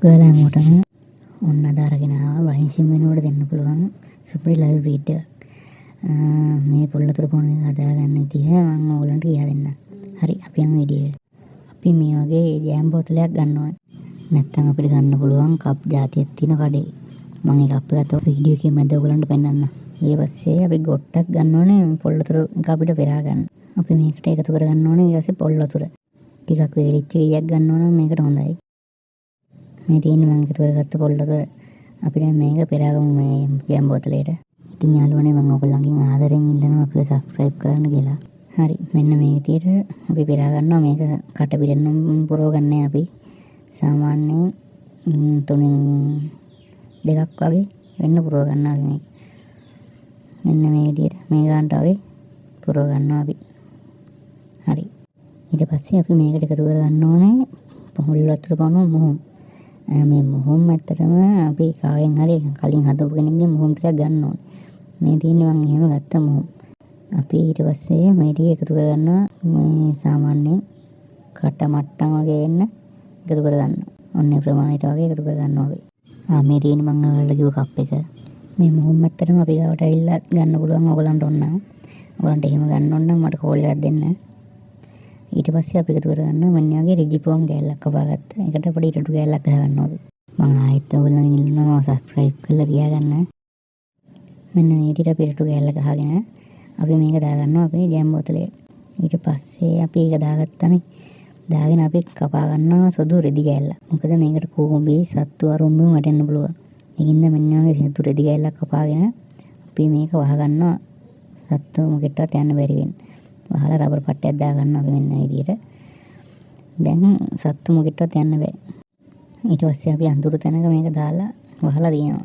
ඔයාලා හැමෝටම ඔන්න අද අරගෙන ආවා වයින්සිම් වෙනුවට දෙන්න පුළුවන් සුපිරි ලයිව් වීඩියෝ එකක්. මේ පොල්ලතුරු පොණ එක හදාගන්න විදිහ මම ඕගොල්ලන්ට කියලා දෙන්නම්. හරි අපි යමු වීඩියෝ එකට. අපි මේ වගේ ජෑම් බෝතලයක් ගන්න ඕනේ. නැත්නම් අපිට ගන්න පුළුවන් කප් జాතියක් තියෙන කඩේ. මම ඒ කප් එක අතව වීඩියෝ එකේ මැද ඕගොල්ලන්ට පෙන්නන්න. ඊට පස්සේ අපි ගොට්ටක් ගන්න ඕනේ පොල්ලතුරු එක අපිට පෙරා ගන්න. අපි මේකට එකතු කර ගන්න ඕනේ ඊට පස්සේ පොල්ලතුරු ටිකක් වේලිච්ච ගියක් ගන්න ඕන මේකට හොඳයි. මේ තියෙන මම එකතු කරගත්ත පොල්ලතුරු අපි දැන් මේක පෙරාගමු මේ ජෑම් බෝතලයට. ඉතින් යාළුවනේ මම ඔයගොල්ලන්ගෙන් ආදරෙන් ඉල්ලනවා අපිව සබ්ස්ක්‍රයිබ් කරන්න කියලා. හරි මෙන්න මේ විදිහට අපි පෙරා ගන්නවා. මේක කට පිරෙන්නම් පුරව ගන්නෑ අපි. සාමාන්‍යයෙන් තුනෙන් දෙකක් වගේ වෙන්න පුරව ගන්නවා අපි මේක. මෙන්න මේ විදිහට මේ ගන්නට වගේ පුරව ගන්නවා අපි. හරි ඊට පස්සේ අපි මේකට එකතු කර ගන්න ඕනේ පොල්ලතුරු පණුව මොහොම්. මේ මොහොම් ඇත්තටම අපි කායෙන් හරි කලින් හදපු කෙනෙක්ගේ මොහොම් ටිකක් ගන්න ඕනේ. මේ තියෙන්නේ මම එහෙම ගත්ත මොහොම්. අපි ඊට පස්සේ මේ ටික එකතු කරගන්නවා මේ සාමාන්‍යයෙන් කට මට්ටම් වගේ වෙන්න එකතු කරගන්න. ඔන්න ඒ ප්‍රමාණයට වගේ එකතු කරගන්නවා අපි. මේ තියෙන්නේ මම ඔයාලට කිව්ව කප් එක. මේ මොහොම් ඇත්තටම අපි ගාවට ඇවිල්ලා ගන්න පුළුවන් ඕගලන්ට ඕන නම්. ඕගලන්ට එහෙම ගන්න ඕන නම් මට කෝල් එකක් දෙන්න. ඊට පස්සේ අපි එකතු කරගන්නවා මෙන්න වගේ රිජිපෝම් ගෑල්ලක් කපාගත්ත. ඒකට පොඩි ඉටු ගෑල්ලක් ගහගන්නවා අපි. මම ආයෙත් ඔයගොල්ලන් ඉල්ලනවා සබ්ස්ක්‍රයිබ් කරලා තියාගන්න. මෙන්න මේ විදිහට අපි ඉටු ගෑල්ල ගහගෙන අපි මේක දාගන්නවා අපේ ජෑම් බෝතලේ. ඊට පස්සේ අපි ඒක දාගත්තනේ. දාගෙන අපි කපා ගන්නවා සුදු රෙදි ගෑල්ල. මොකද මේකට කූඹි සත්තු අරුම්බුම් වැටෙන්න පුළුවන්. ඒකින්ද මෙන්න වගේ සුදු රෙදි ගෑල්ලක් කපාගෙන අපි මේක වහ ගන්නවා සත්තු මොකෙටවත් යන්න බැරි වෙන්න. වහලා රබර් පට්ටයක් දාගන්නවා අපි මෙන්න මේ විදිහට. දැන් සත්තු මොකෙටවත් යන්න බෑ. ඊට පස්සේ අපි අඳුරු තැනක මේක දාලා වහලා දිනනවා.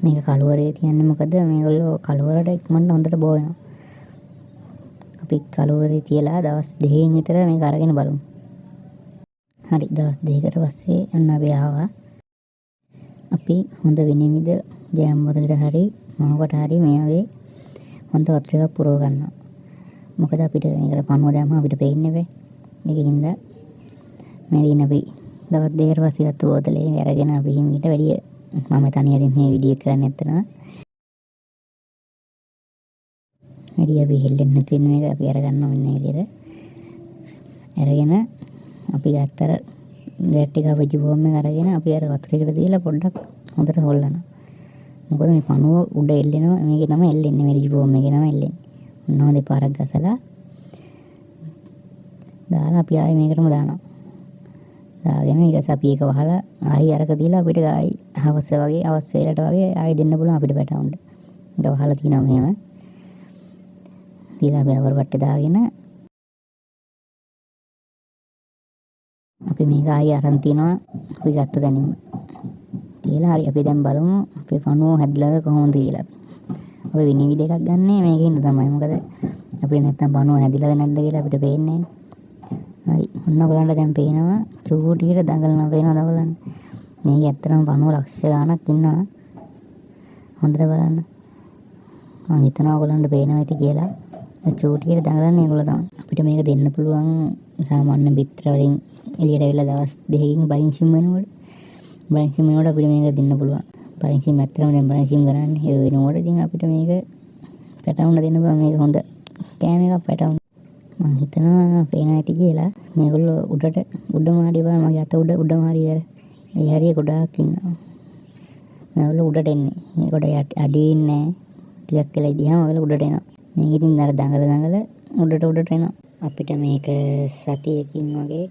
මේක කළුවරේ තියන්නේ මොකද මේගොල්ලෝ කළුවරට ඉක්මනට හොඳට බෝ වෙනවා. අපි කළුවරේ තියලා දවස් 2කින් විතර මේක අරගෙන බලමු. හරි දවස් 2කට පස්සේ අන්න අපි ආවා. අපි හොඳ විනිවිද ජෑම් බෝතලෙට හරි මොනකට හරි මේ වගේ හොඳ වතුර එකක් පුරව ගන්නවා. මොකද අපිට මේකට පණුව දැම්මම අපිට පේන්නේ නැහැ. ඒකින්ද මේ දින අපි දවස් 2කට පස්සේ ගත්ත බෝතලේ අරගෙන අපි ඊට වැඩිය මම තනියෙන් මේ වීඩියෝ කරන්න නැත්නම් වැඩි අපි හෙල්ලෙන්නේ නැති මේක අපි අරගන්නවා මෙන්න මේ විදිහට. අරගෙන අපි ගත්තර ලෑට් එක අපේ බෝම් එක අරගෙන අපි අර වතුරේකට දාලා පොඩ්ඩක් හොඳට හොල්ලනවා. මොකද මේ පණුව උඩ එල්ලෙනවා. මේකේ තමයි එල්ලෙන්නේ මේ රිජි බෝම් එකේ තමයි එල්ලෙන්නේ. මොනවා දෙපාරක් ගසලා දාලා අපි ආයේ මේකටම දානවා. දාගෙන ඊට පස්සේ අපි ඒක වහලා ආයි අරක දීලා අපිට ආයි හවස වගේ අවස් වේලට වගේ ආයි දෙන්න පුළුවන් අපිට පැටවුන්ට. ඒක වහලා තියනවා මෙහෙම. දීලා අපි රබර් පට්ටේ දාගෙන අපි මේක ආයි අරන් තියනවා අපි ගත්ත දැනින්ම. තියලා හරි අපි දැන් බලමු අපේ පණුව හැදලාද කොහොමද කියලා. අපි විනිවිද එකක් ගන්නෑ මේකෙන් තමයි. මොකද අපිට නැත්තම් පණුව හැදිලාද නැද්ද කියලා අපිට පේන්නේ නැහැ. හරි ඔන්න ඔයගලන්ට දැන් පේනවා චූටියට දඟලනවා පේනවද ඔයගලන්ට? මේක ඇත්තටම පණුව ලක්ෂ ගාණක් ඉන්නවා. හොඳට බලන්න. මම හිතනවා ඔයගලන්ට පේනවා ඇති කියලා. චූටියට දඟලන්නේ ඒගොල්ලෝ තමයි. අපිට මේක දෙන්න පුළුවන් සාමාන්‍ය බිත්තර වලින් එළියට ඇවිල්ලා දවස් 2කින් බයින්සිම් වෙනකොට. බයින්සිම් වෙනකොට අපිට මේක දෙන්න පුළුවන්. බයින්සිම් ඇත්තටම දැන් බයින්සිම් කරන්නේ ඒ වෙනකොට ඉතින් අපිට මේක පැටවුන්න දෙන්න පුළුවන්. මේක හොඳ කෑම එකක් පැටවුන්න. මම හිතනවා පේන ඇති කියලා. මේගොල්ලෝ උඩ මාඩිය බලන්න මගේ අත උඩ මාඩිය වල. ඒ හරිය ගොඩාක් ඉන්නවා. මේගොල්ලෝ උඩට එන්නේ. මේ කොට අඩේ ඉන්නේ ටිකක් වෙලා ඉදියාම ඔයගොල්ලෝ උඩට එනවා. මේක ඉතින් අර දඟල උඩට එනවා. අපිට මේක සතියකින් වගේ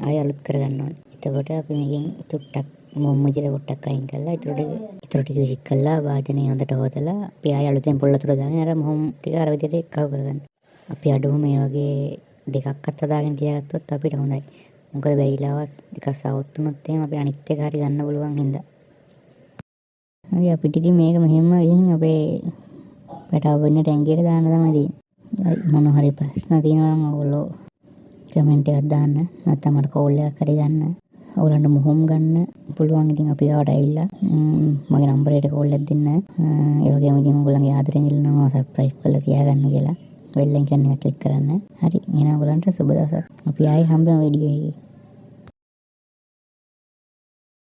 ආය අලුත් කරගන්න ඕනේ. එතකොට අපි මේකෙන් චුට්ටක් මොම්මජිර පොට්ටක් අයින් කරලා ඊටු ටික විසික් කරලා වාදනේ හොඳට හොදලා අපි ආය අලුතෙන් පොල්ලතුර දාගෙන අර මොම් ටික අර විදිහට එකව කරගන්න. අපි අඩුම මේ වගේ දෙකක් අත් හදාගෙන තියාගත්තොත් අපිට හොඳයි. මොකද බැරිලාවස් එකක් සවුත් වුණොත් එහෙම අපිට අනිත් එක හරි ගන්න පුළුවන් හින්දා. හරි අපිට ඉතින් මේක මෙහෙම ගිහින් අපේ පැටව වෙන්න ටැංකියට දාන්න තමයි තියෙන්නේ. මොන හරි ප්‍රශ්න තියෙනවා නම් ඔයගොල්ලෝ කමෙන්ට් එකක් දාන්න. නැත්නම් මට කෝල් එකක් හරි ගන්න. ඔයගොල්ලන්ට මොහොම් ගන්න පුළුවන්. ඉතින් අපි ගාවට ඇවිල්ලා මගේ නම්බරයට කෝල් එකක් දෙන්න. ඒ වගේම ඉතින් ඔයගොල්ලන්ගේ ආදරෙන් ඉල්ලනවා සබ්ස්ක්‍රයිබ් කරලා තියාගන්න කියලා. වෙල් එකෙන් ක්ලික් කරන්න. හරි එහෙනම් ඔයගලන්ට සුබ දවසක්. අපි ආයේ හම්බෙමු වීඩියෝ එකේ.